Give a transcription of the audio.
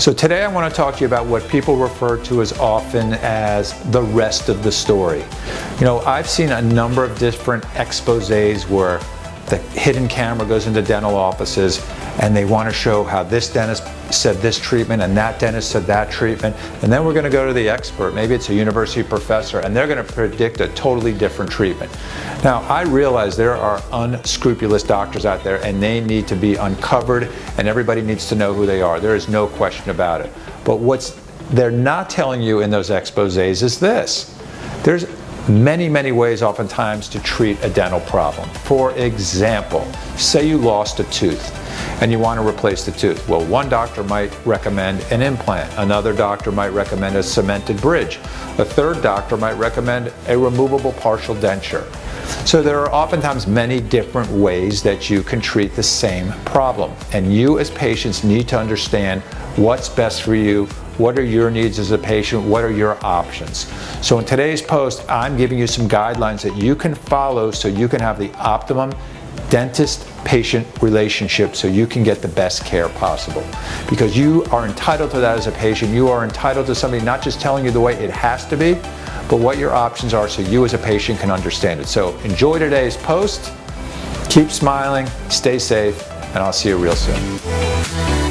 So today I want to talk to you about what people refer to as often as the rest of the story. You know, I've seen a number of different exposés where the hidden camera goes into dental offices and they want to show how this dentist said this treatment and that dentist said that treatment, and then we're going to go to the expert, maybe it's a university professor, and they're going to predict a totally different treatment. Now, I realize there are unscrupulous doctors out there and they need to be uncovered and everybody needs to know who they are. There is no question about it. But what they're not telling you in those exposés is this. There's many ways oftentimes to treat a dental problem. For example, say you lost a tooth and you want to replace the tooth. Well, one doctor might recommend an implant, another doctor might recommend a cemented bridge, a third doctor might recommend a removable partial denture. So there are oftentimes many different ways that you can treat the same problem, and you as patients need to understand what's best for you. What are your needs as a patient? What are your options? So in today's post, I'm giving you some guidelines that you can follow so you can have the optimum dentist-patient relationship so you can get the best care possible. Because you are entitled to that as a patient. You are entitled to somebody not just telling you the way it has to be, but what your options are so you as a patient can understand it. So enjoy today's post, keep smiling, stay safe, and I'll see you real soon.